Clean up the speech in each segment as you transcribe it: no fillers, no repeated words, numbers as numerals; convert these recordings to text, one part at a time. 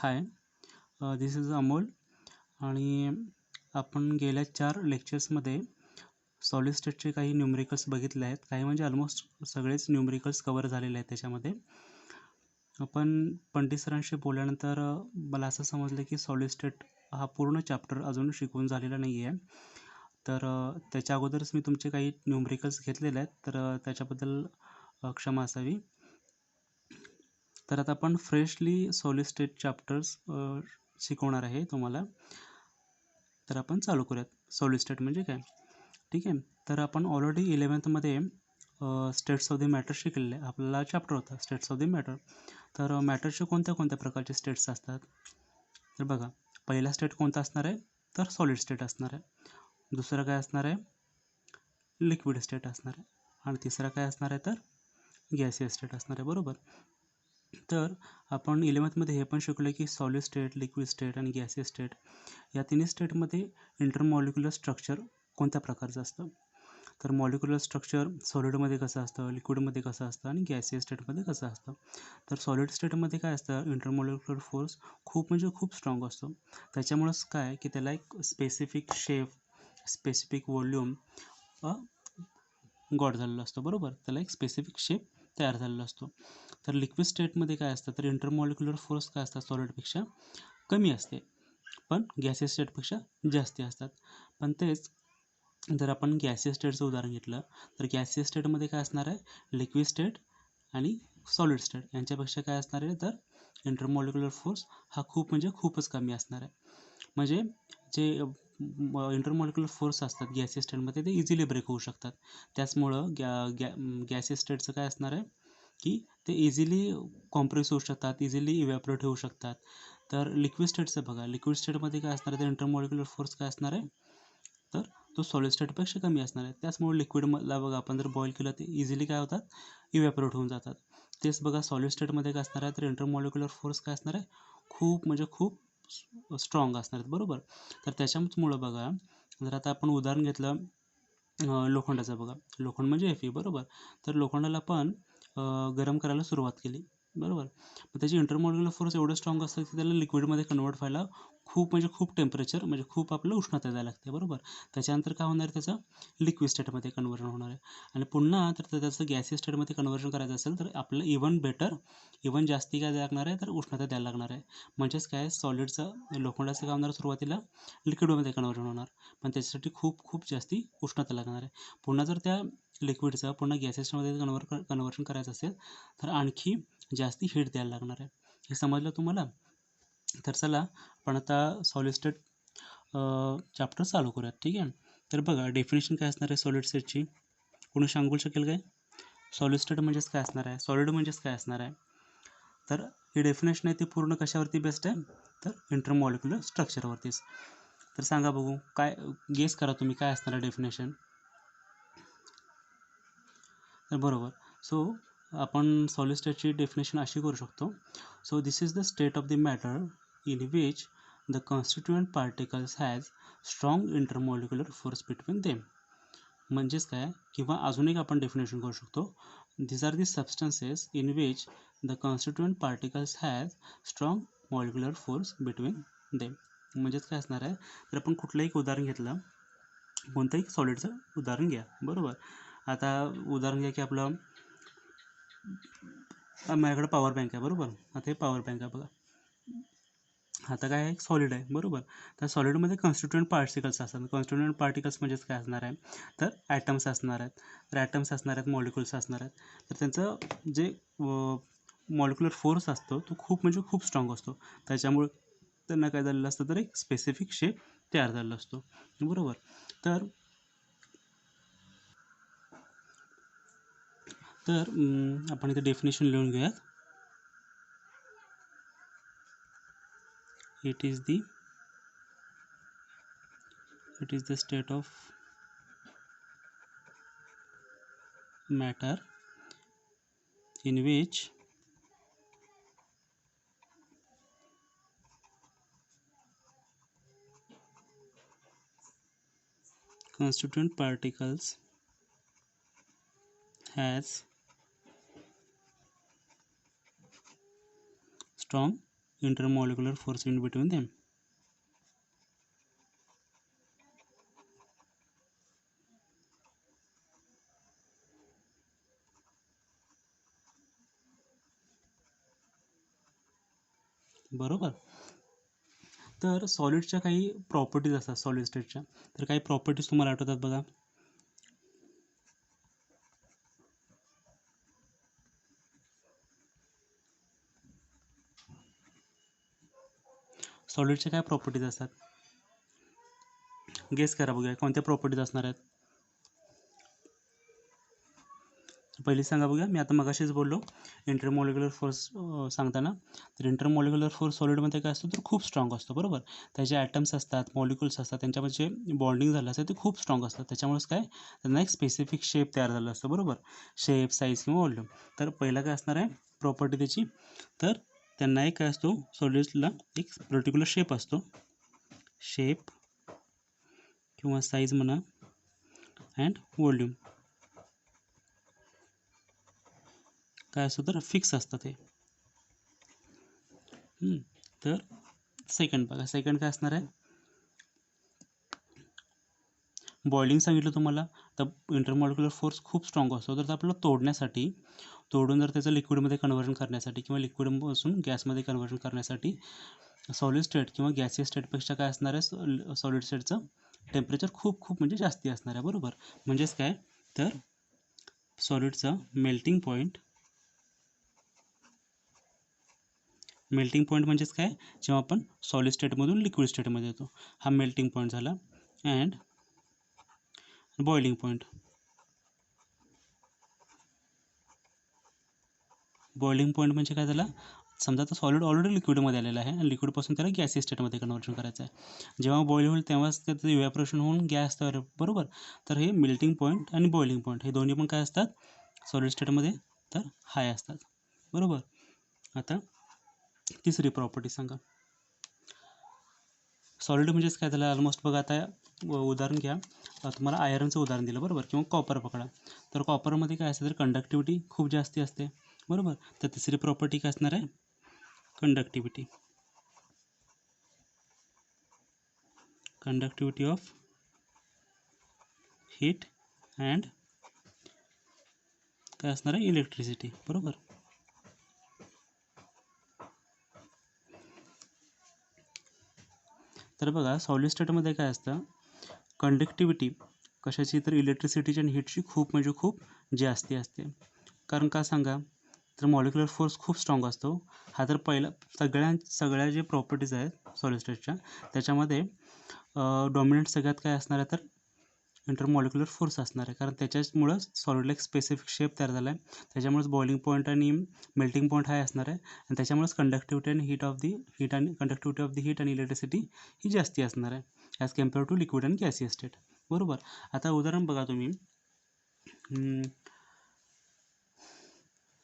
हाय, दिस is Amol आणि आपण गेल्या 4 लेक्चर्समध्ये सॉलिड स्टेटचे काही न्यूमेरिकल्स बघितले आहेत. काही म्हणजे ऑलमोस्ट सगळेच न्यूमेरिकल्स कव्हर झालेले आहेत त्याच्यामध्ये. आपण पंडित सरांशी बोलल्यानंतर मला असं समजलं की सॉलिड स्टेट हा पूर्ण चॅप्टर अजून शिकवून झालेला नाही आहे. तर त्याच्या अगोदरच मी तुमचे काही न्यूमेरिकल्स घेतलेले आहेत, तर त्याच्याबद्दल क्षमा असावी. तर आता आपण फ्रेशली सॉलिड स्टेट चॅप्टर्स शिकवणार आहे तुम्हाला. तर आपण चालू करूयात. सॉलिड स्टेट म्हणजे काय, ठीक आहे. तर आपण ऑलरेडी 11th मध्ये स्टेट्स ऑफ द मॅटर शिकलेले. आपल्याला चॅप्टर होता स्टेट्स ऑफ द मॅटर. तर मॅटरचे कोणत्या कोणत्या प्रकारचे स्टेट्स असतात. तर बघा, पहिला स्टेट कोणता असणार आहे, तर सॉलिड स्टेट असणार आहे. दुसरा काय असणार आहे, लिक्विड स्टेट असणार आहे. आणि तिसरा काय असणार आहे, तर गॅसियस स्टेट असणार आहे, बरोबर. तर आपण 11th मध्ये हे पण शिकलो की सॉलिड स्टेट, लिक्विड स्टेट आणि गॅसियस स्टेट या तिन्ही स्टेटमध्ये इंटरमॉलिक्युलर स्ट्रक्चर कोणत्या प्रकारचं असतं. तर मॉलिक्युलर स्ट्रक्चर सॉलिडमध्ये कसं असतं, लिक्विडमध्ये कसं असतं आणि गॅसियस स्टेटमध्ये कसं असतं. तर सॉलिड स्टेटमध्ये काय असतं, इंटरमॉलिक्युलर फोर्स खूप म्हणजे खूप स्ट्रॉंग असतो. त्याच्यामुळंच काय की त्याला एक specific shape, specific volume God झालेला असतो, बरोबर. त्याला एक स्पेसिफिक शेप तयार झालेला असतो. तर लिक्विड स्टेटमध्ये काय असतं, तर इंटरमॉलिक्युलर फोर्स काय असतात सॉलिडपेक्षा कमी असते, पण गॅसियस स्टेटपेक्षा जास्त असतात. पण तेच जर आपण गॅसियस स्टेटचं उदाहरण घेतलं तर गॅसियस स्टेटमध्ये काय असणार आहे, लिक्विड स्टेट आणि सॉलिड स्टेट यांच्यापेक्षा काय असणार आहे, तर इंटरमॉलिक्युलर फोर्स हा खूप म्हणजे खूपच कमी असणार आहे. म्हणजे जे इंटरमॉलिक्युलर फोर्स असतात गॅसियस स्टेटमध्ये ते इझिली ब्रेक होऊ शकतात. त्याचमुळं गॅसियस स्टेटचं काय असणार आहे की ते इझिली कॉम्प्रेस होऊ शकतात, इझिली इव्हॅपोरेट होऊ शकतात. तर लिक्विड स्टेटचं बघा, लिक्विड स्टेटमध्ये काय असणार आहे, तर इंटरमॉलिक्युलर फोर्स काय असणार आहे, तर तो सॉलिड स्टेटपेक्षा कमी असणार आहे. त्याचमुळे लिक्विडला बघा आपण जर बॉईल केलं ते इझिली काय होतात, इव्हॅपोरेट होऊन जातात. तेच बघा सॉलिड स्टेटमध्ये काय असणार आहे, तर इंटरमॉलिक्युलर फोर्स काय असणार आहे, खूप म्हणजे खूप स्ट्रॉंग असणार आहेत, बरोबर. तर त्याच्यामुळं बघा, जर आता आपण उदाहरण घेतलं लोखंडाचं, बघा लोखंड म्हणजे Fe, बरोबर. तर लोखंडाला आपण गरम करायला सुरुवात केली, बरोबर. मग त्याची इंटरमॉलिक्युलर फोर्स एवढं स्ट्रॉंग असतं की त्याला लिक्विडमध्ये कन्वर्ट व्हायला खूप म्हणजे खूप टेम्परेचर, म्हणजे खूप आपलं उष्णता द्यायला लागते, बरोबर. त्याच्यानंतर काय होणार आहे, त्याचं लिक्विड स्टेटमध्ये कन्वर्जन होणार आहे. आणि पुन्हा तर त्याचं गॅसियस स्टेटमध्ये कन्वर्जन करायचं असेल तर आपल्याला इव्हन बेटर, इव्हन जास्ती काय द्यायला लागणार आहे, तर उष्णता द्यायला लागणार आहे. म्हणजेच काय, सॉलिडचं लोखंडाचं काय होणार, सुरुवातीला लिक्विडमध्ये कन्वर्जन होणार, पण त्याच्यासाठी खूप खूप जास्ती उष्णता लागणार आहे. पुन्हा जर त्या लिक्विडचं पुन्हा गॅसेसमध्ये कन्वर्जन करायचं असेल तर आणखी जास्ती हीट द्यायला लागणार आहे. हे समजलं तुम्हाला. तर चला आपण आता सॉलिड स्टेट चॅप्टर चालू करूयात, ठीक आहे. तर बघा, डेफिनेशन काय असणार आहे सॉलिड स्टेटची, कोणी सांगू शकेल काय. सॉलिड स्टेट म्हणजेच काय असणार आहे, सॉलिड म्हणजेच काय असणार आहे. तर ही डेफिनेशन आहे ती पूर्ण कशावरती बेस्ड आहे, तर इंटरमॉलिक्युलर स्ट्रक्चरवरतीच. तर सांगा बघू, काय गेस करा तुम्ही, काय असणार आहे डेफिनेशन. तर बरोबर. सो आपण सॉलिड स्टेटची डेफिनेशन अशी करू शकतो. So this is the state of the matter in which the constituent particles has strong intermolecular force between them. म्हणजेच काय, किंवा अजून एक आपण डेफिनेशन करू शकतो, this are the substances in which the constituent particles has strong molecular force between them. म्हणजेच काय असणार आहे, तर आपण कुठलंही एक उदाहरण घेतलं, कोणतंही सॉलिडचं उदाहरण घ्या, बरोबर. आता उदाहरण घ्या की आपलं माझ्याकडे पॉवर बँक आहे, बरोबर. आता हे पॉवर बँक आहे बघा. आता काय आहे, सॉलिड आहे, बरोबर. तर सॉलिडमध्ये कॉन्स्टिट्युएंट पार्टिकल्स असतात. कॉन्स्टिट्युएंट पार्टिकल्स म्हणजेच काय असणार आहे, तर ॲटम्स असणार आहेत. तर ॲटम्स असणार आहेत, मॉलिक्युल्स असणार आहेत. तर त्यांचं जे मॉलिक्युलर फोर्स असतो तो खूप म्हणजे खूप स्ट्रॉंग असतो. त्याच्यामुळे त्यांना काय झालेलं असतं, तर एक स्पेसिफिक शेप तयार झालेला असतो, बरोबर. तर तर आपण इथे डेफिनेशन लिहून घेऊयात. It is the state of matter in which constituent particles has strong intermolecular force in between them. बरोबर. तर सॉलिडच्या काही प्रॉपर्टीज असतात सॉलिड स्टेटच्या. तर काही प्रॉपर्टीज तुम्हाला आठवतात बघा. सॉलिडच्या काय प्रॉपर्टीज असतात, गेस करा बघूया कोणत्या प्रॉपर्टीज असणार आहेत. पहिली सांगा बघूया. मी आता मगाशीच बोललो इंटरमॉलिक्युलर फोर्स सांगताना. तर इंटरमॉलिक्युलर फोर्स सॉलिडमध्ये काय असतो तर खूप स्ट्रॉंग असतो. बरोबर. त्याचे ॲटम्स असतात, मॉलिक्युल्स असतात, त्यांच्यामध्ये जे बॉन्डिंग झालं असतं ते खूप स्ट्रॉंग असतं. त्याच्यामुळेच काय त्यांना एक स्पेसिफिक शेप तयार झाला असतो. बरोबर. शेप, साईज किंवा व्हॉल्यूम. तर पहिला काय असणार आहे प्रॉपर्टी त्याची, तर त्यांना एक काय असतो सॉलिड्सला एक पर्टिक्युलर शेप असतो. शेप किंवा साईज म्हणा अँड व्हॉल्यूम काय असतं तर फिक्स असतं ते. तर सेकंड बघा. सेकंड काय असणार आहे, बॉइलिंग सांगितलं तुम्हाला. तर इंटरमॉलिक्युलर फोर्स खूप स्ट्रॉंग असतो. तर आपल्याला तोडण्यासाठी, तोडून जर त्याचं लिक्विडमध्ये कन्व्हर्जन करण्यासाठी किंवा लिक्विडपासून गॅसमध्ये कन्व्हर्जन करण्यासाठी सॉलिड स्टेट किंवा गॅसियस स्टेटपेक्षा काय असणार आहे सॉलिड स्टेटचं टेम्परेचर खूप खूप म्हणजे जास्ती असणार आहे. बरोबर. म्हणजेच काय तर सॉलिडचा मेल्टिंग पॉईंट म्हणजेच काय, जेव्हा आपण सॉलिड स्टेटमधून लिक्विड स्टेटमध्ये येतो हा मेल्टिंग पॉईंट झाला. And boiling point. Boiling point म्हणजे काय झाला, समजा आता सॉलिड ऑलरेडी लिक्विडमध्ये आलेला आहे आणि लिक्विडपासून त्याला गॅसियस स्टेटमध्ये कन्व्हर्जन करायचं आहे. जेव्हा बॉईल होईल तेव्हाच त्याचं इव्हॅपोरेशन होऊन गॅस तयार. बरोबर. तर हे मेल्टिंग पॉईंट आणि बॉइलिंग पॉईंट हे दोन्ही पण काय असतात सॉलिड स्टेटमध्ये तर हाय असतात. बरोबर. आता तिसरी प्रॉपर्टी सांगा. सॉलिड म्हणजेच काय त्याला ऑलमोस्ट बघा. आता उदाहरण घ्या, तुम्हाला आयरनचं उदाहरण दिलं. बरोबर. किंवा कॉपर पकडा. तर कॉपरमध्ये काय असतं तर कंडक्टिव्हिटी खूप जास्ती असते. बरोबर. तर तिसरी प्रॉपर्टी काय असणार आहे, conductivity. Conductivity of heat and काय असणार आहे इलेक्ट्रिसिटी. बरोबर. तर बघा सॉलिड स्टेटमध्ये काय असतं, कंडक्टिव्हिटी कशाची तर इलेक्ट्रिसिटीची आणि हीटची खूप म्हणजे खूप जास्ती असते. कारण का सांगा, तर मॉलिक्युलर फोर्स खूप स्ट्रॉंग असतो. हा तर पहिला सगळ्या जे प्रॉपर्टीज आहेत सॉलिड स्टेटच्या त्याच्यामध्ये डॉमिनंट सगळ्यात काय असणार आहे तर इंटरमॉलिक्युलर फोर्स असणार आहे. कारण त्याच्यामुळंच सॉलिडला एक स्पेसिफिक शेप तयार झाला आहे. त्याच्यामुळेच बॉइलिंग पॉईंट आणि मेल्टिंग पॉईंट हाय असणार आहे. आणि त्याच्यामुळेच कंडक्टिव्हिटी आणि हीट आणि कंडक्टिव्हिटी ऑफ द हीट आणि इलेक्ट्रिसिटी ही जास्ती असणार आहे ॲज कम्पेअर टू लिक्विड आणि गॅसियस स्टेट. बरोबर. आता उदाहरण बघा तुम्ही,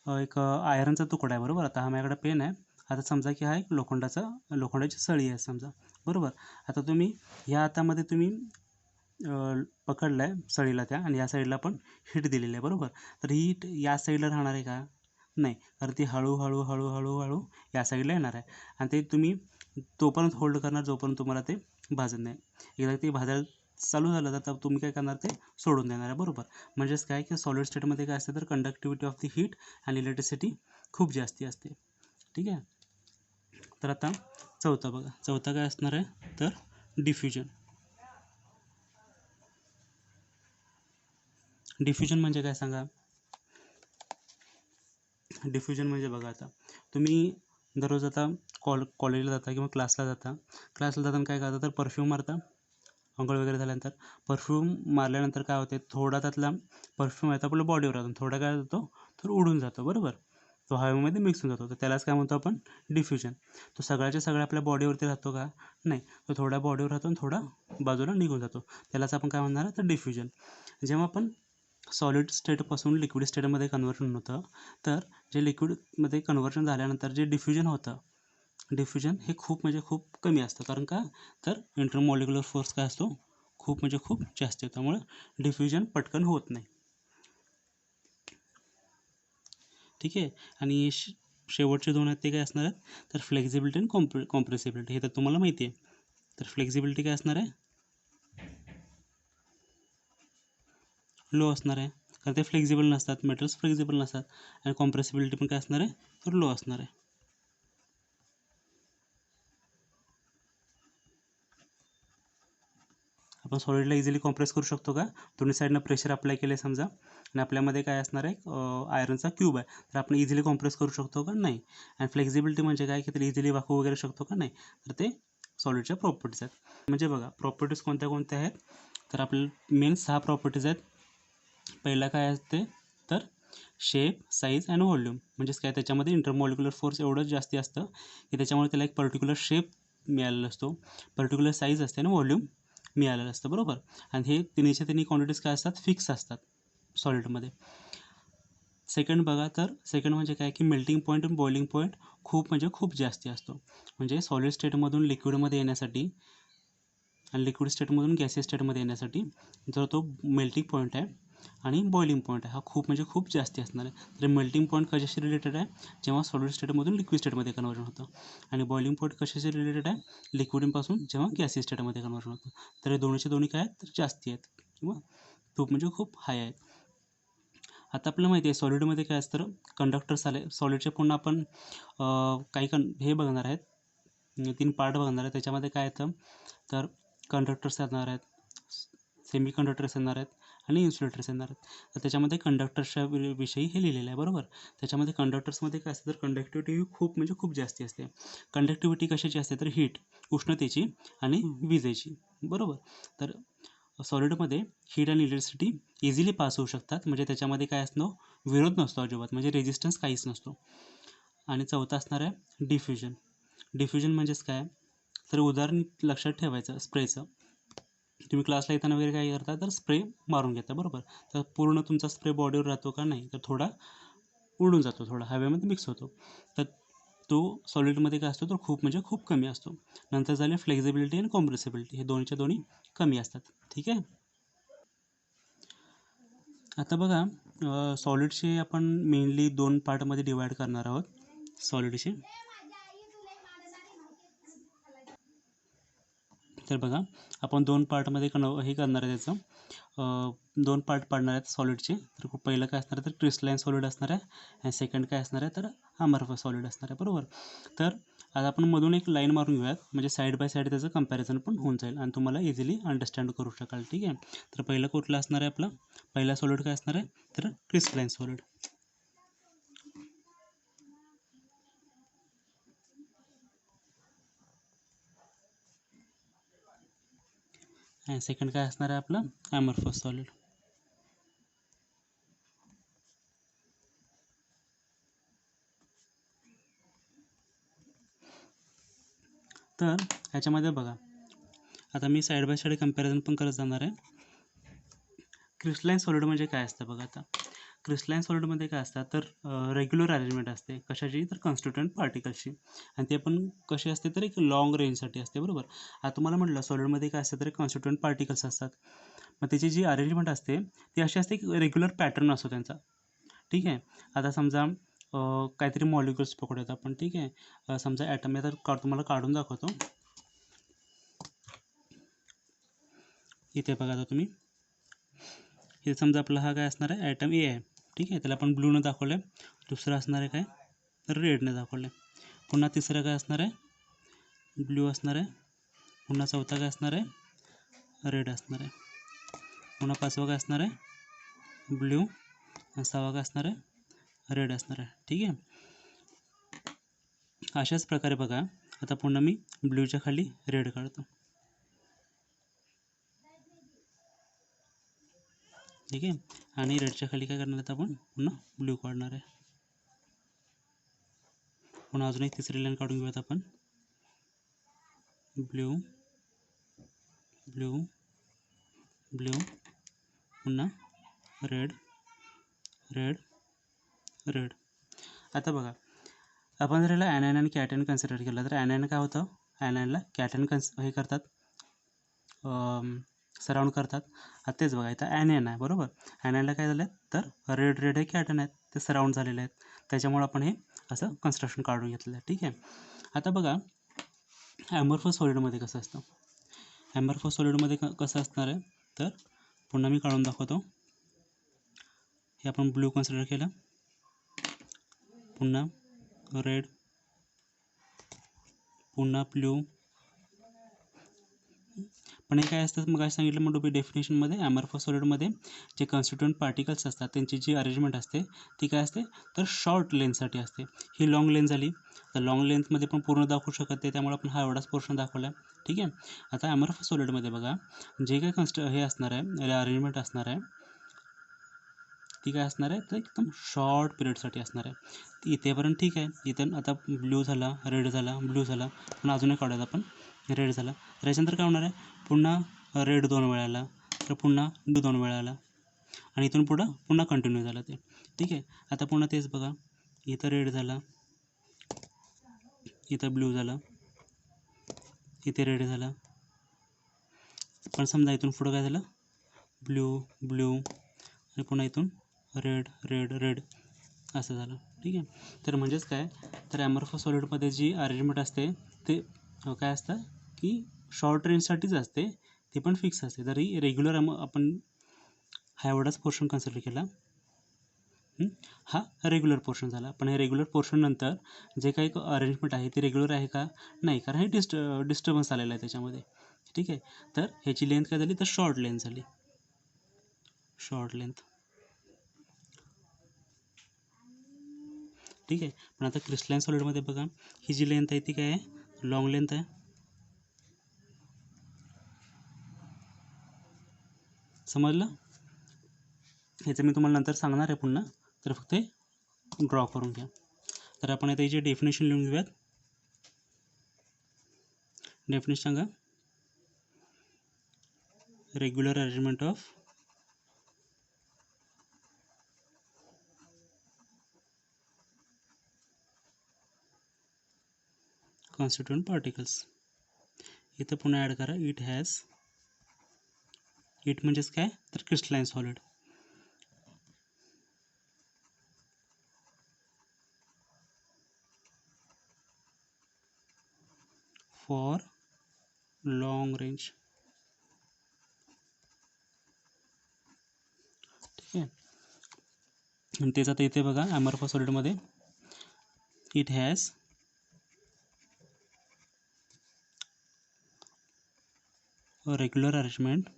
एक आयरनचा तुकडा आहे. बरोबर. आता हा माझ्याकडे पेन आहे. आता समजा की हा एक लोखंडाची सळी आहे समजा. बरोबर. आता तुम्ही ह्या हातामध्ये तुम्ही पकडला आहे सळीला त्या आणि या साईडला पण हीट दिलेली आहे. बरोबर. तर ही हीट या साईडला राहणार आहे का, नाही. कारण ती हळूहळू हळूहळू हळू या साईडला येणार आहे आणि ते तुम्ही तोपर्यंत होल्ड करणार जोपर्यंत तुम्हाला ते भाजत नाही. एकदा ते भाजायला चालू झालं तर तुम्ही काय करणार ते सोडून देणार आहे. बरोबर. म्हणजेच काय की सॉलिड स्टेटमध्ये काय असतं तर कंडक्टिव्हिटी ऑफ द हीट आणि इलेक्ट्रिसिटी खूप जास्ती असते. ठीक आहे. तर आता चौथा बघा. चौथा काय असणार आहे तर डिफ्युजन. डिफ्युजन म्हणजे काय सांगा. डिफ्युजन म्हणजे बघा, आता तुम्ही दररोज आता कॉलेजला जाता किंवा क्लासला जाताना काय करता तर परफ्यूम मारता. अंघोळ वगैरे झाल्यानंतर परफ्यूम मारल्यानंतर काय होते, थोडा त्यातला परफ्यूम आहे तर आपल्या बॉडीवर राहतो, थोडा काय होतो तर उडून जातो. बरोबर. तो हवेमध्ये मिक्स होऊन जातो. तर त्यालाच काय म्हणतो आपण डिफ्युजन. तो सगळ्याच्या सगळ्या आपल्या बॉडीवरती राहतो का, नाही. तो थोडा बॉडीवर राहतो आणि थोडा बाजूला निघून जातो. त्यालाच आपण काय म्हणणार तर डिफ्युजन. जेव्हा आपण सॉलिड स्टेटपासून लिक्विड स्टेटमध्ये कन्व्हर्जन होतं, तर जे लिक्विडमध्ये कन्व्हर्जन झाल्यानंतर जे डिफ्युजन होतं, डिफ्युजन हे खूप म्हणजे खूप कमी असतं. कारण का तर इंटरमॉलिक्युलर फोर्स काय असतो खूप म्हणजे खूप जास्त आहे. त्यामुळे डिफ्युजन पटकन होत नाही. ठीक आहे. आणि शेवटचे दोन आहेत ते काय असणार आहेत, तर फ्लेक्झिबिलिटी आणि कॉम्प्रेसिबिलिटी. हे तर तुम्हाला माहिती आहे. तर फ्लेक्झिबिलिटी काय असणार आहे, लो असणार आहे, कारण ते फ्लेक्झिबल नसतात, मेटल्स फ्लेक्झिबल नसतात. आणि कॉम्प्रेसिबिलिटी पण काय असणार आहे, तर लो असणार आहे. आपण सॉलिडला इझिली कॉम्प्रेस करू शकतो का, दोन्ही साईडनं प्रेशर अप्लाय केले समजा, आणि आपल्यामध्ये काय असणार आहे, आयरनचा क्यूब आहे, तर आपण इझिली कॉम्प्रेस करू शकतो का, नाही. आणि फ्लेक्झिबिलिटी म्हणजे काय, की ते इझिली वाकवू वगैरे शकतो का, नाही. तर ते सॉलिडच्या प्रॉपर्टीज आहेत. म्हणजे बघा प्रॉपर्टीज कोणत्या कोणत्या आहेत, तर आपल्याला मेन 6 प्रॉपर्टीज आहेत. पहिला काय असते, तर शेप, साईज अँड व्हॉल्यूम. म्हणजेच काय, त्याच्यामध्ये इंटरमॉलिक्युलर फोर्स एवढंच जास्ती असतं की त्याच्यामुळे त्याला एक पर्टिक्युलर शेप मिळालेला असतो, पर्टिक्युलर साईज असते आणि व्हॉल्यूम मिळालेलं असतं, बरोबर. आणि हे तिन्ही क्वांटिटीज काय असतात, फिक्स असतात सॉलिडमध्ये. सेकंड बघा, तर सेकंड म्हणजे काय, की मेल्टिंग पॉईंट आणि बॉइलिंग पॉईंट खूप म्हणजे खूप जास्ती असतो. म्हणजे सॉलिड स्टेटमधून लिक्विडमध्ये येण्यासाठी आणि लिक्विड स्टेटमधून गॅसियस स्टेटमध्ये येण्यासाठी जर तो मेल्टिंग पॉईंट आहे आणि बॉइलिंग पॉईंट आहे, हा खूप म्हणजे खूप जास्ती असणार आहे. तर मेल्टिंग पॉईंट कशाशी रिलेटेड आहे, जेव्हा सॉलिड स्टेटमधून लिक्विड स्टेटमध्ये कन्वर्जन होतं. आणि बॉइलिंग पॉईंट कशाशी रिलेटेड आहे, लिक्विडपासून जेव्हा गॅसियस स्टेटमध्ये कन्वर्जन होतं. तर हे दोन्हीचे दोन्ही काय आहेत, तर जास्ती आहेत किंवा खूप म्हणजे खूप हाय आहेत. आता आपल्याला माहिती आहे सॉलिडमध्ये काय असतं, कंडक्टर्स आले. सॉलिडचे पुन्हा आपण काही हे बघणार आहेत, 3 पार्ट बघणार आहेत. त्याच्यामध्ये काय येतं, तर कंडक्टर्स येणार आहेत, सेमी कंडक्टर्स येणार आहेत आणि इन्सुलेटर्स येणार आहेत. तर त्याच्यामध्ये कंडक्टर्सच्या विषयी हे लिहिलेलं आहे, बरोबर. त्याच्यामध्ये कंडक्टर्समध्ये काय असतं, तर कंडक्टिव्हिटी खूप म्हणजे खूप जास्ती असते. कंडक्टिव्हिटी कशाची असते, तर हीट, उष्णतेची आणि विजेची, बरोबर. तर सॉलिडमध्ये हीट आणि इलेक्ट्रिसिटी इझिली पास होऊ शकतात. म्हणजे त्याच्यामध्ये काय असतो, विरोध नसतो अजिबात, म्हणजे रेजिस्टन्स काहीच नसतो. आणि चौथा असणार आहे डिफ्युजन. डिफ्युजन म्हणजेच काय, तर उदाहरण लक्षात ठेवायचं स्प्रेचं. तुम्ही क्लासला येताना वगैरे काय करता, तर स्प्रे मारून घेता, बरोबर. तर पूर्ण तुमचा स्प्रे बॉडीवर राहतो का, नाही, तर थोडा उडून जातो, थोडा हवेमध्ये मिक्स होतो. तर तो सॉलिडमध्ये काय असतो, तर खूप म्हणजे खूप कमी असतो. नंतर झाले फ्लेक्झिबिलिटी आणि कॉम्प्रेसिबिलिटी, हे दोन्हीच्या दोन्ही कमी असतात. ठीक आहे. आता बघा, सॉलिडचे आपण मेनली 2 पार्टमध्ये डिवाईड करणार आहोत सॉलिडचे. तर बघा, आपण 2 पार्टमध्ये हे करणार आहे त्याचं, 2 पार्ट पाडणार आहेत सॉलिडचे. तर पहिलं काय असणार आहे, तर क्रिस्टलाईन सॉलिड असणार आहे आणि सेकंड काय असणार आहे, तर अमॉर्फस सॉलिड असणार आहे, बरोबर. तर आता आपण मधून एक लाईन मारून घेऊयात, म्हणजे साईड बाय साईड त्याचं कंपॅरिझन पण होऊन जाईल आणि तुम्हाला इझिली अंडरस्टँड करू शकाल. ठीक आहे. तर पहिलं कुठलं असणार आहे, आपलं पहिला सॉलिड काय असणार आहे, तर क्रिस्टलाईन सॉलिड. आणि सेकंड काय असणार आहे, आपलं अमॉर्फस सॉलिड. तर ह्याच्यामध्ये बघा, आता मी साईड बाय साईड कंपॅरिझन पण करत जाणार आहे. क्रिस्टलाईन सॉलिड म्हणजे काय असतं बघा. आता क्रिस्टलाईन सॉलिडमध्ये काय असतात, तर रेग्युलर अरेंजमेंट असते कशाची, तर कॉन्स्टिट्युएंट पार्टिकल्सची. आणि ते पण कशी असते, तर एक लाँग रेंजसाठी असते, बरोबर. आता तुम्हाला म्हटलं सॉलिडमध्ये काय असतं, तर कॉन्स्टिट्युएंट पार्टिकल्स असतात. मग त्याची जी अरेंजमेंट असते ती अशी असते की रेग्युलर पॅटर्न असतो त्यांचा. ठीक आहे. आता समजा काहीतरी मॉलिक्युल्स पकडूयात आपण. ठीक आहे. समजा ॲटम आहे, तर तुम्हाला काढून दाखवतो. इथे बघा, आता तुम्ही हे समजा आपला हा काय असणार आहे, ॲटम ए आहे. ठीक आहे. त्याला आपण ब्लूनं दाखवलं आहे. दुसरं असणार आहे काय, तर रेडने दाखवलं आहे. पुन्हा तिसरं काय असणार आहे, ब्ल्यू असणार आहे. पुन्हा चौथा काय असणार आहे, रेड असणार आहे. पुन्हा पाचवा काय असणार आहे, ब्ल्यू. आणि सहावा काय असणार आहे, रेड असणार आहे. ठीक आहे. अशाच प्रकारे बघा, आता पुन्हा मी ब्ल्यूच्या खाली रेड काढतो. ठीक आहे. आणि रेडच्या खाली काय करणार आहेत, आपण पुन्हा ब्ल्यू काढणार आहे. पुन्हा अजून एक तिसरी लाईन काढून घेऊयात आपण. ब्ल्यू, ब्ल्यू, ब्ल्यू, पुन्हा रेड, रेड, रेड. आता बघा, आपण जर याला ॲनायन आणि कॅटन कन्सिडर केलं, तर ॲनायन काय होतं, ॲनायनला कॅटन हे करतात, सराउंड करतात. आता तेच बघा, इथं ॲनायन आहे, बरोबर. ॲनायनला काय झालं आहे, तर रेड रेड हे कॅटन आहेत, ते सराउंड झालेले आहेत. त्याच्यामुळे आपण हे असं कन्स्ट्रक्शन काढून घेतलेलं आहे. ठीक आहे. आता बघा ॲमॉर्फस सॉलिडमध्ये कसं असतं. ॲमॉर्फस सॉलिडमध्ये कसं असणार आहे, तर पुन्हा मी काढून दाखवतो. हे आपण ब्ल्यू कन्सिडर केलं, पुन्हा रेड, पुन्हा ब्ल्यू. पण हे काय असतं मग काय सांगितलं म्हणतो डेफिनेशनमध्ये, ॲमॉर्फस सॉलिडमध्ये जे कॉन्स्टिट्यूएंट पार्टिकल्स असतात त्यांची जी अरेंजमेंट असते ती काय असते, तर शॉर्ट लेंथसाठी असते. ही लॉंग लेंथ झाली, तर लॉंग लेंथमध्ये पण पूर्ण दाखवू शकत नाही, त्यामुळे आपण हा एवढाच पोर्शन दाखवला आहे. ठीक आहे. आता ॲमॉर्फस सॉलिडमध्ये बघा जे काही हे असणार आहे, अरेंजमेंट असणार आहे ती काय असणार आहे, तर एकदम शॉर्ट पिरियडसाठी असणार आहे. इथेपर्यंत ठीक आहे. इथं आता ब्ल्यू झाला, रेड झाला, ब्ल्यू झाला, पण अजून एक काढूयात आपण, रेड झाला. त्याच्यानंतर काय होणार आहे, पुन्हा रेड 2 वेळा आला, तर पुन्हा ब्ल्यू 2 वेळा आला, आणि इथून पुढं पुन्हा कंटिन्यू झालं ते. ठीक आहे. आता पुन्हा तेच बघा, इथं रेड झाला, इथं ब्ल्यू झाला, इथे रेड झाला, पण समजा इथून पुढं काय झालं, ब्ल्यू ब्ल्यू, आणि पुन्हा इथून रेड रेड रेड असं झालं. ठीक आहे. तर म्हणजेच काय, तर ॲमॉर्फस सॉलिडमध्ये जी अरेंजमेंट असते ते काय असतं की शॉर्ट रेंजसाठीच असते, ते पण फिक्स असते. तरी रेग्युलर आपण हा एवढाच पोर्शन कन्सिडर केला, हा रेग्युलर पोर्शन झाला. पण हे रेग्युलर पोर्शन नंतर जे काही अरेंजमेंट आहे ते रेग्युलर आहे का, नाही, कारण हे डिस्टर्बन्स आलेला आहे त्याच्यामध्ये. ठीक आहे. तर ह्याची लेंथ काय झाली, तर शॉर्ट लेंथ झाली, शॉर्ट लेंथ. ठीक आहे. पण आता क्रिस्टलाइन सॉलिडमध्ये बघा ही जी लेंथ आहे ती काय आहे, लॉंग लेंथ आहे. समजलं. ह्याचं मी तुम्हाला नंतर सांगणार आहे पुन्हा, तर फक्त ड्रॉ करून घ्या. तर आपण आता याची डेफिनेशन लिहून घेऊयात. डेफिनेशन सांगा. Regular arrangement of constituent particles. इथं पुन्हा ॲड करा, इट हॅज, इट म्हणजेच काय, तर crystalline solid. For long range. ठीक आहे. आणि तेच आता इथे बघा ॲमॉर्फस सॉलिडमध्ये it has regular arrangement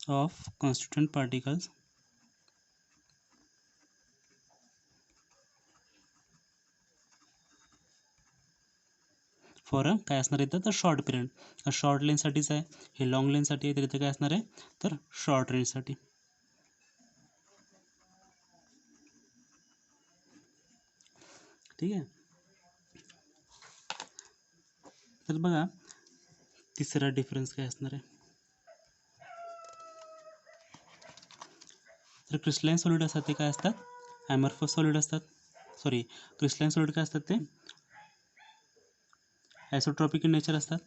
of constituent particles for काय असणार इथं, तर शॉर्ट पिरियड. शॉर्ट लेंथसाठीच आहे, हे लॉंग लेंथसाठी आहे, तर इथं काय असणार आहे, तर शॉर्ट रेंजसाठी. ठीक आहे. तर बघा तिसरा डिफरन्स काय असणार आहे, तर क्रिस्टलाइन सॉलिड असतात ते काय असतात, ॲमॉर्फस सॉलिड असतात. सॉरी, क्रिस्टलाइन सॉलिड काय असतात, ते आयसोट्रॉपिक इन नेचर असतात.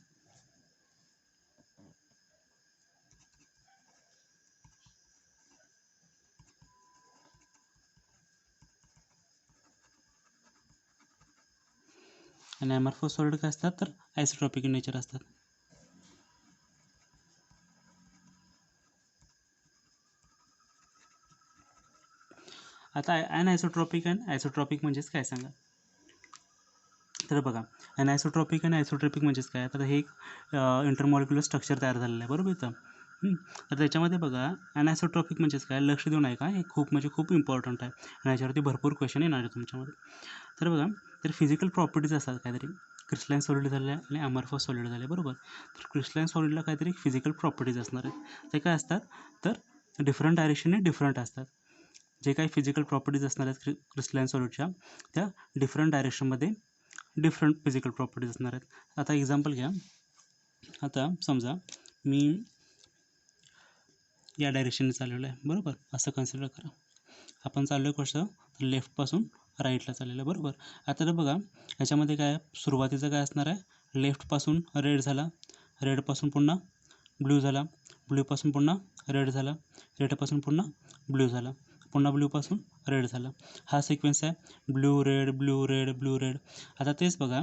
आणि ॲमॉर्फस सॉलिड काय असतात, तर आयसोट्रॉपिक इन नेचर असतात. आता अनआयसोट्रॉपिक आणि आयसोट्रॉपिक म्हणजेच काय सांगा. तर बघा अनआयसोट्रॉपिक आणि आयसोट्रॉपिक म्हणजेच काय, तर हे एक इंटरमॉलिक्युलर स्ट्रक्चर तयार झालेलं आहे, बरोबर इथं. तर त्याच्यामध्ये बघा अनआयसोट्रॉपिक म्हणजेच काय, लक्ष देऊन आहे का, हे खूप म्हणजे खूप इम्पॉर्टंट आहे आणि याच्यावरती भरपूर क्वेश्चन येणार आहे तुमच्यामध्ये. तर बघा, तर फिजिकल प्रॉपर्टीज असतात काहीतरी, क्रिस्टलाइन सॉलिड झाले आणि ॲमॉर्फस सॉलिड झाले, बरोबर. तर क्रिस्टलाइन सॉलिडला काहीतरी फिजिकल प्रॉपर्टीज असणार आहेत. ते काय असतात, तर डिफरंट डायरेक्शनने डिफरंट असतात. जे काही फिजिकल प्रॉपर्टीज असणार आहेत क्रिस्टलाइन सॉलिडच्या, त्या डिफरंट डायरेक्शनमध्ये डिफरंट फिजिकल प्रॉपर्टीज असणार आहेत. आता एक्झाम्पल घ्या. आता समजा मी या डायरेक्शनने चाललेलो आहे, बरोबर, असं कन्सिडर करा. आपण चाललो आहे कसं, तर लेफ्टपासून राईटला चाललेलं आहे, बरोबर. आता तर बघा ह्याच्यामध्ये काय सुरुवातीचं काय असणार आहे, लेफ्टपासून रेड झाला, रेडपासून पुन्हा ब्ल्यू झाला, ब्ल्यूपासून पुन्हा रेड झाला, रेडपासून पुन्हा ब्ल्यू झाला, पुन्हा ब्ल्यूपासून रेड झाला. हा सिक्वेन्स आहे blue red blue red blue red. आता तेच बघा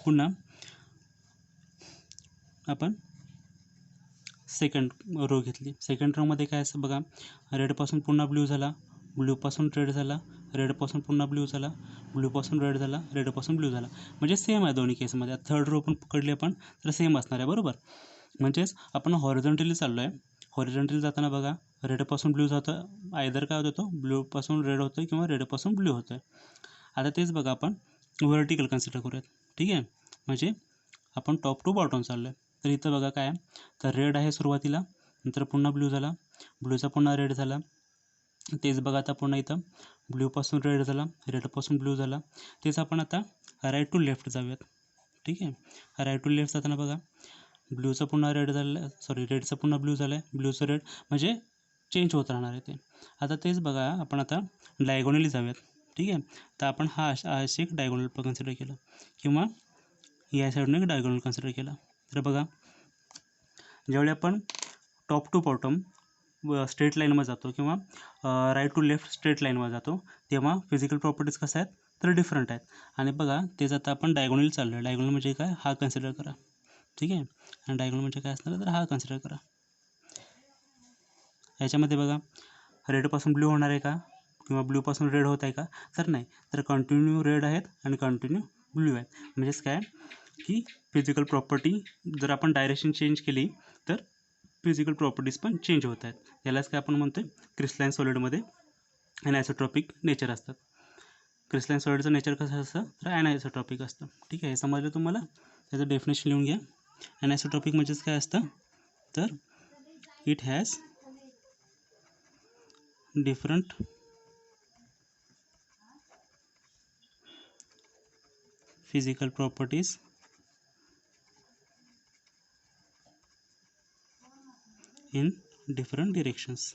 पुन्हा आपण सेकंड रो घेतली. सेकंड रोमध्ये काय असतं बघा, रेडपासून पुन्हा ब्ल्यू झाला, ब्ल्यूपासून रेड झाला, रेडपासून पुन्हा ब्ल्यू झाला, ब्ल्यूपासून रेड झाला, रेडपासून ब्ल्यू झाला. म्हणजे सेम आहे दोन्ही केसमध्ये. थर्ड रो पण पकडली आपण तर सेम असणार आहे बरोबर. म्हणजेच आपण हॉरिझॉन्टली चाललो आहे. हॉरिझॉन्टली जाताना बघा रेडपासून ब्ल्यू जातं, आयदर काय होतं ब्ल्यूपासून रेड होतं किंवा रेडपासून ब्ल्यू होतं. आता तेच बघा आपण व्हर्टिकल कन्सिडर करूयात. ठीक आहे, म्हणजे आपण टॉप टू बॉटम चाललो आहे. तर इथं बघा काय तर रेड आहे सुरुवातीला, नंतर पुन्हा ब्ल्यू झाला, ब्ल्यूचा पुन्हा रेड झाला. तेच बघा आता पुन्हा इथं ब्ल्यूपासून रेड झाला, रेडपासून ब्ल्यू झाला. तेच आपण आता राईट टू लेफ्ट जाऊयात. ठीक आहे, राईट टू लेफ्ट जाताना बघा ब्ल्यूचं पुन्हा रेड झालं, सॉरी रेडचं पुन्हा ब्ल्यू झालं आहे, ब्ल्यूचं रेड, म्हणजे चेंज होत राहणार आहे ते. आता तेच बघा आपण आता डायगोनली जाऊयात. ठीक आहे, तर आपण हा अशी एक डायगोनल कन्सिडर केलं किंवा या साईडनं एक डायगोनल कन्सिडर केला. तर बघा ज्यावेळी आपण टॉप टू बॉटम स्ट्रेट लाईनमध्ये जातो किंवा राईट टू लेफ्ट स्ट्रेट लाईनमध्ये जातो तेव्हा फिजिकल प्रॉपर्टीज कशा आहेत तर डिफरंट आहेत. आणि बघा तेच आता आपण डायगोनली चाललो आहे. डायगोनल म्हणजे काय, हा कन्सिडर करा. ठीक आहे, आणि डायगोनल म्हणजे काय असणार तर हा कन्सिडर करा. याच्यामध्ये बघा रेडपासून ब्ल्यू होणार आहे का किंवा ब्ल्यूपासून रेड होत आहे का तर नाही, तर कंटिन्यू रेड आहेत आणि कंटिन्यू ब्ल्यू आहेत. म्हणजेच काय की फिजिकल प्रॉपर्टी जर आपण डायरेक्शन चेंज केली तर फिजिकल प्रॉपर्टीज पण चेंज होत आहेत. यालाच काय आपण म्हणतो क्रिस्टलाइन सॉलिडमध्ये ॲनआयसोट्रॉपिक नेचर असतात. क्रिस्टलाइन सॉलिडचं नेचर कसं असतं तर ॲनआयसोट्रॉपिक असतं. ठीक आहे, हे समजलं तुम्हाला. त्याचं डेफिनेशन लिहून घ्या. ॲनआयसोट्रॉपिक म्हणजेच काय असतं तर it has different physical properties in different directions.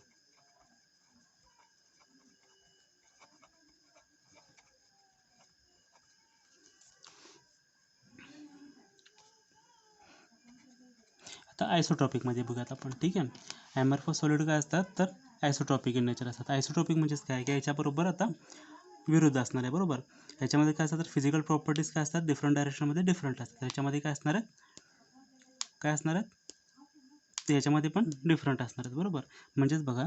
आता आयसोट्रॉपिकमध्ये बघूयात आपण. ठीक आहे, ॲमॉर्फस सॉलिड काय असतात तर आयसोट्रॉपिक इन नेचर असतात. आयसोट्रॉपिक म्हणजेच काय की याच्याबरोबर आता विरुद्ध असणार आहे बरोबर. याच्यामध्ये काय असतात तर फिजिकल प्रॉपर्टीज काय असतात डिफरंट डायरेक्शनमध्ये डिफरंट असतात. याच्यामध्ये काय असणार आहेत ते याच्यामध्ये पण डिफरंट असणार आहेत बरोबर. म्हणजेच बघा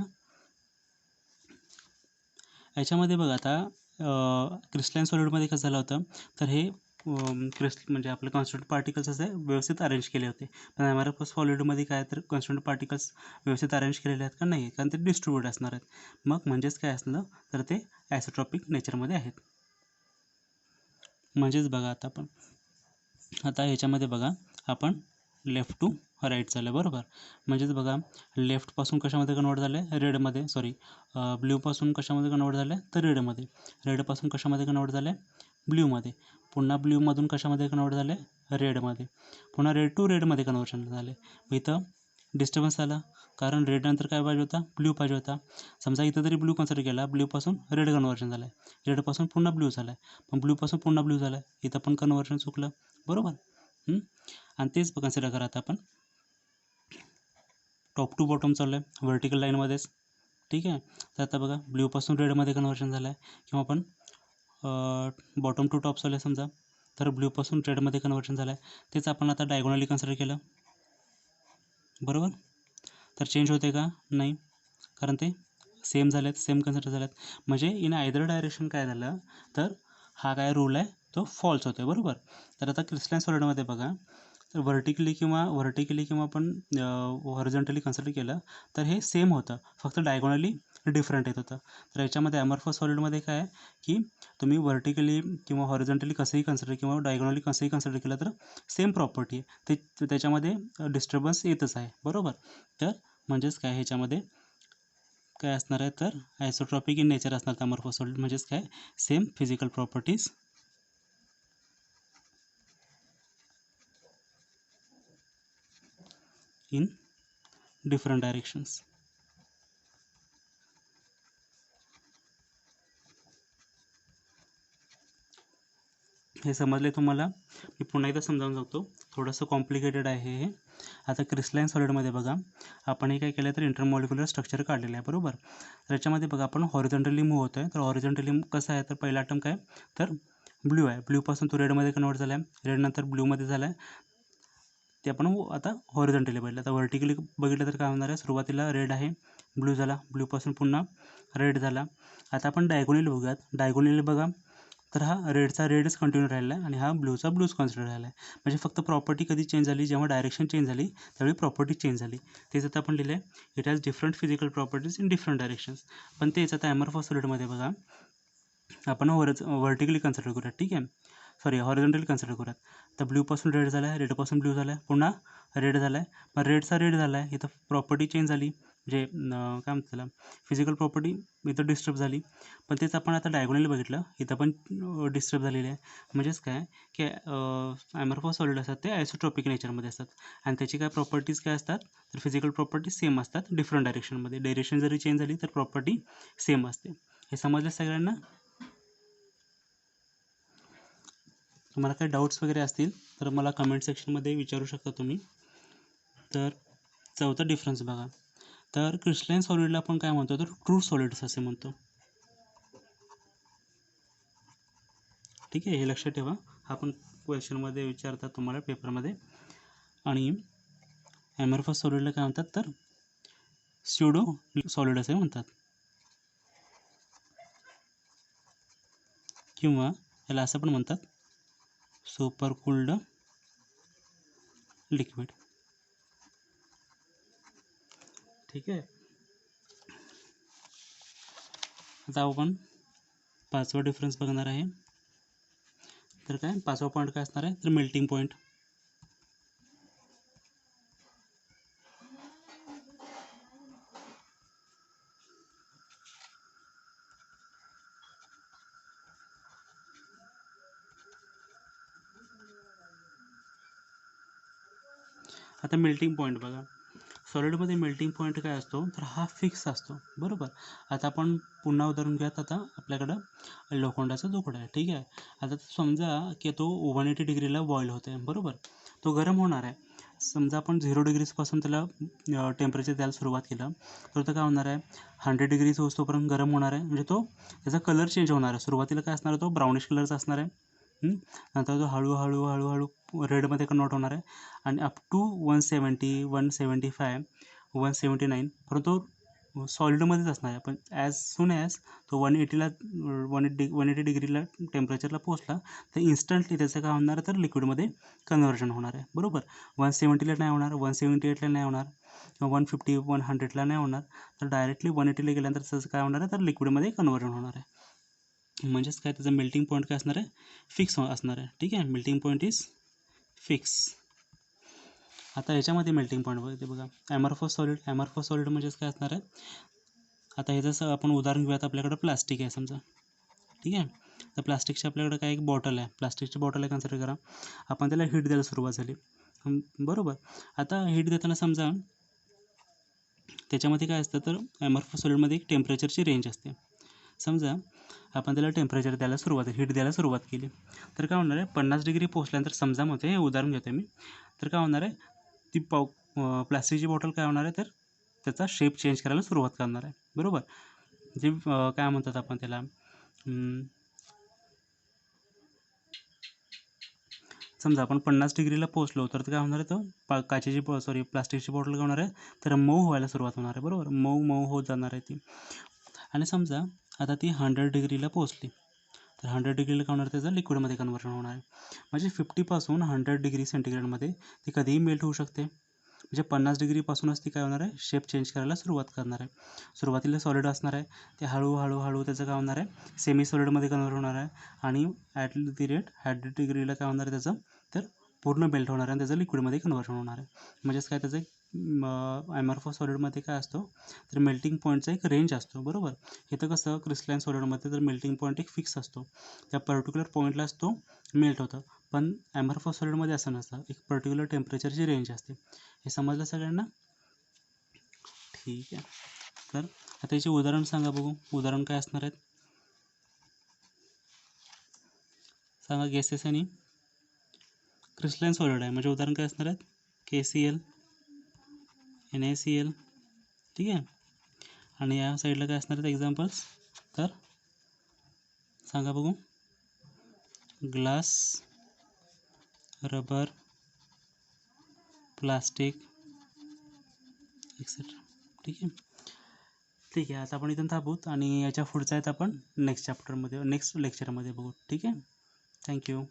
याच्यामध्ये बघा आता क्रिस्टलाइन सॉलिडमध्ये कसं झालं होतं तर हे म्हणजे आपले कॉन्स्टंट पार्टिकल्स असे व्यवस्थित अरेंज केले होते. पण ॲमॉर्फस सॉलिडमध्ये काय तर कॉन्स्टंट पार्टिकल्स व्यवस्थित अरेंज केलेले आहेत का नाही, कारण ते डिस्ट्रीब्यूट असणार आहेत. मग म्हणजेच काय असलं तर ते आयसोट्रॉपिक नेचरमध्ये आहेत. म्हणजेच बघा आता ह्याच्यामध्ये बघा आपण लेफ्ट टू राईट झालं बरोबर. म्हणजेच बघा लेफ्टपासून कशामध्ये कन्वर्ट झालं आहे रेडमध्ये, सॉरी ब्ल्यूपासून कशामध्ये कन्वर्ट झालं आहे तर रेडमध्ये, रेडपासून कशामध्ये कन्वर्ट झालं आहे ब्ल्यूमध्ये, पुन्हा ब्ल्यूमधून कशामध्ये कन्वर्ट झालं आहे रेडमध्ये, पुन्हा रेड टू रेडमध्ये कन्वर्शन झालं आहे. इथं डिस्टर्बन्स आला कारण रेडनंतर काय पाहिजे होता ब्ल्यू पाहिजे होता. समजा इथं तरी ब्ल्यू कन्सिडर केला, ब्ल्यूपासून रेड कन्वर्शन झालं आहे, रेडपासून पुन्हा ब्ल्यू झाला आहे, पण ब्ल्यूपासून पुन्हा ब्ल्यू झाला आहे, इथं पण कन्वर्शन चुकलं बरोबर. आणि तेच कन्सिडर करा आता आपण टॉप टू बॉटम चाललो आहे व्हर्टिकल लाईनमध्येच. ठीक आहे, तर आता बघा ब्ल्यूपासून रेडमध्ये कन्वर्शन झालं आहे किंवा आपण बॉटम टू टॉप चालू आहे समजा तर ब्ल्यूपासून रेडमध्ये कन्वर्शन झालं आहे. तेच आपण आता डायगोनली कन्सिडर केलं बरोबर. तर चेंज होते का नाही, कारण ते सेम झाले आहेत, सेम कन्सिडर झाले आहेत. म्हणजे इन आयदर डायरेक्शन काय झालं तर हा काय रूल आहे तो फॉल्स होतो बरोबर. तर आता क्रिस्टलाइन सॉलिडमध्ये बघा तर व्हर्टिकली किंवा आपण हॉरिझॉन्टली कन्सिडर केलं तर हे सेम होतं, फक्त डायगोनली डिफरंट येत होतं. तर याच्यामध्ये ॲमॉर्फस सॉलिडमध्ये काय आहे की तुम्ही व्हर्टिकली किंवा हॉरिझॉन्टली कसंही कन्सिडर किंवा डायगोनली कसंही कन्सिडर केलं तर सेम प्रॉपर्टी आहे ते, त्याच्यामध्ये डिस्टर्बन्स येतच आहे बरोबर. तर म्हणजेच काय ह्याच्यामध्ये काय असणार आहे तर आयसोट्रॉपिक इन नेचर असणार ॲमॉर्फस सॉलिड. म्हणजेच काय same physical properties in different directions. हे समजले तुम्हाला. मी पुन्हा एकदा समजावून सांगतो, थोडंसं कॉम्प्लिकेटेड आहे हे. आता क्रिस्टलाईन सॉलिडमध्ये बघा, आपण हे काय केलं तर इंटरमॉलिक्युलर स्ट्रक्चर काढलेलं आहे, बरोबर. तर याच्यामध्ये बघा आपण हॉरिझॉन्टली मूव्ह होतो आहे. तर हॉरिझॉन्टली कसं आहे, तर पहिला आयटम काय तर ब्ल्यू आहे, ब्ल्यूपासून तो रेडमध्ये कन्वर्ट झाला आहे, रेडनंतर ब्ल्यूमध्ये झाला आहे. ते आपण आता हॉरिझॉन्टली बघितलं. आता व्हर्टिकली बघितलं तर काय होणार आहे, सुरुवातीला रेड आहे, ब्ल्यू झाला, ब्ल्यूपासून पुन्हा रेड झाला. आता आपण डायगोनली बघूयात. डायगोनली बघा, तर हा रेडचा रेडच कंटिन्यू राहिला आहे आणि हा ब्लूचा ब्लूच कन्सिडर राहिला आहे. म्हणजे फक्त प्रॉपर्टी कधी चेंज झाली, जेव्हा डायरेक्शन चेंज झाली त्यावेळी प्रॉपर्टी चेंज झाली. तेच आता आपण लिहिलं आहे, it has different physical properties in different directions. पण तेच आता ॲमॉर्फस सॉलिडमध्ये बघा, आपण व्हर्टिकली कन्सिडर करूयात, ठीक आहे, सॉरी हॉरिझॉन्टली कन्सिडर करूयात. तर ब्ल्यूपासून रेड झाला आहे, रेडपासून ब्ल्यू झाला आहे, पुन्हा रेड झाला आहे. पण रेडचा रेड झाला आहे, इथं प्रॉपर्टी चेंज झाली, म्हणजे काय म्हणतात त्याला, फिजिकल प्रॉपर्टी इथं डिस्टर्ब झाली. पण तेच आपण आता डायगोनली बघितलं, इथं पण डिस्टर्ब झालेली आहे. म्हणजेच काय की ॲमॉर्फस सॉलिड असतात ते आयसोट्रॉपिक नेचरमध्ये असतात आणि त्याची काय प्रॉपर्टीज काय असतात, तर फिजिकल प्रॉपर्टीज सेम असतात डिफरंट डायरेक्शनमध्ये. डायरेक्शन जरी चेंज झाली तर प्रॉपर्टी सेम असते. हे समजलं सगळ्यांना. तुम्हाला काही डाऊट्स वगैरे असतील तर मला कमेंट सेक्शनमध्ये विचारू शकता तुम्ही. तर चौथा डिफरन्स बघा, तर क्रिस्टलाईन सॉलिडला आपण काय म्हणतो तर ट्रू सॉलिड्स असे म्हणतो, ठीक आहे. हे लक्षात ठेवा, आपण क्वेश्चनमध्ये विचारतात तुम्हाला पेपरमध्ये. आणि ॲमॉर्फस सॉलिडला काय म्हणतात तर स्युडो सॉलिड असे म्हणतात, किंवा याला असं पण म्हणतात सुपर कूल्ड लिक्विड, ठीक आहे. आता आपण पाचवा डिफरन्स बघणार आहे. तर काय पाचवा पॉईंट काय असणार आहे तर मेल्टिंग पॉईंट. आता मेल्टिंग पॉईंट बघा, सॉलिडमध्ये मेल्टिंग पॉईंट काय असतो तर हा फिक्स असतो, बरोबर. आता आपण पुन्हा उदाहरण घ्यात, आता आपल्याकडं लोखंडाचा तुकडा आहे, ठीक आहे. आता समजा की तो 180 डिग्रीला बॉईल होतो आहे, बरोबर. तो गरम होणार आहे. समजा आपण 0 डिग्रीजपासून त्याला टेम्परेचर द्यायला सुरुवात केलं तर तो काय होणार आहे, 100 डिग्रीज होतोपर्यंत गरम होणार आहे. म्हणजे तो त्याचा कलर चेंज होणार आहे. सुरुवातीला काय असणार आहे, तो ब्राउनिश कलरचा असणार आहे. नंतर तो हळूहळू हळूहळू रेडमध्ये कन्वर्ट होणार आहे आणि अप टू 170 175 179 परंतु सॉलिडमध्येच असणार आहे. पण ॲज सून ॲज तो 180 डिग्रीला टेम्परेचरला पोहोचला तर इन्स्टंटली त्याचं काय होणार तर लिक्विडमध्ये कन्व्हर्जन होणार आहे, बरोबर. 170ला नाही होणार, 178ला नाही होणार, 150 100ला नाही होणार, तर डायरेक्टली 180ला गेल्यानंतर त्याचं काय होणार आहे तर लिक्विडमध्ये कन्व्हर्जन होणार आहे. म्हणजेच काय त्याचं मेल्टिंग पॉईंट काय असणार आहे, फिक्स असणार आहे, ठीक आहे. Melting point is fix. आता याच्यामध्ये मेल्टिंग पॉईंट बघते बघा, ॲमॉर्फस सॉलिड म्हणजेच काय असणार आहे. आता हे जसं आपण उदाहरण घेऊयात, आपल्याकडं प्लास्टिक आहे समजा, ठीक आहे. तर प्लास्टिकची आपल्याकडे काय एक बॉटल आहे, प्लास्टिकची बॉटल आहे कन्सिडर करा. आपण त्याला हीट द्यायला सुरुवात झाली, बरोबर. आता हीट देताना समजा त्याच्यामध्ये काय असतं तर ॲमॉर्फस सॉलिडमध्ये एक टेम्परेचरची रेंज असते. समजा आपण त्याला टेम्परेचर द्यायला हीट द्यायला सुरुवात केली तर काय होणार आहे, 50 डिग्री पोहोचल्यानंतर समजा म्हणते हे उदाहरण घेतो मी, तर काय होणार आहे ती प्लास्टिकची बॉटल काय होणार आहे तर त्याचा शेप चेंज करायला सुरुवात करणार आहे, बरोबर. जे काय म्हणतात आपण त्याला, समजा आपण 50 डिग्रीला पोहोचलो तर काय होणार आहे, तो प्लास्टिकची बॉटल काय होणार आहे तर मऊ व्हायला सुरुवात होणार आहे, बरोबर. मऊ मऊ होत जाणार आहे ती. आणि समजा आता ती 100 डिग्रीला पोहोचली तर 100 डिग्रीला काय होणार, त्याचं लिक्विडमध्ये कन्व्हर्जन होणार आहे. म्हणजे 50पासून 100 डिग्री सेंटीग्रेडमध्ये ती कधीही मेल्ट होऊ शकते. म्हणजे 50 डिग्रीपासूनच ती काय होणार आहे, शेप चेंज करायला सुरुवात करणार आहे. सुरुवातीला सॉलिड असणार आहे, ते हळूहळू त्याचं काय होणार आहे, सेमी सॉलिडमध्ये कन्व्हर्ट होणार आहे. आणि ॲट दी रेट 100 डिग्रीला काय होणार आहे त्याचं तर पूर्ण मेल्ट होणार आहे आणि त्याचं लिक्विडमध्ये कन्व्हर्जन होणार आहे. म्हणजेच काय त्याचं ॲमॉर्फस सॉलिडमध्ये काय असतो तर मेल्टिंग पॉईंटचा एक रेंज असतो, बरोबर. इथं कसं क्रिस्टलाईन सॉलिडमध्ये तर मेल्टिंग पॉईंट एक फिक्स असतो, त्या पर्टिक्युलर पॉईंटलाच तो मेल्ट होतं. पण ॲमॉर्फस सॉलिडमध्ये असं नसतं, एक पर्टिक्युलर टेम्परेचरची रेंज असते. हे समजलं सगळ्यांना, ठीक आहे. तर आता याचे उदाहरण सांगा बघू, उदाहरण काय असणार आहेत सांगा, गेसेस आणि क्रिस्टलाईन सॉलिड आहे म्हणजे उदाहरण काय असणार आहेत KCl NaCl, ठीक आहे. आणि या साईडला काय असणार आहेत एक्झाम्पल्स, तर सांगा बघू. ग्लास, रबर, प्लास्टिक एक्सेट्रा, ठीक आहे. ठीक आहे, आता आपण इथून थांबूत आणि याच्या पुढचं आहेत आपण नेक्स्ट चॅप्टरमध्ये नेक्स्ट लेक्चरमध्ये बघू. ठीक आहे, थँक्यू.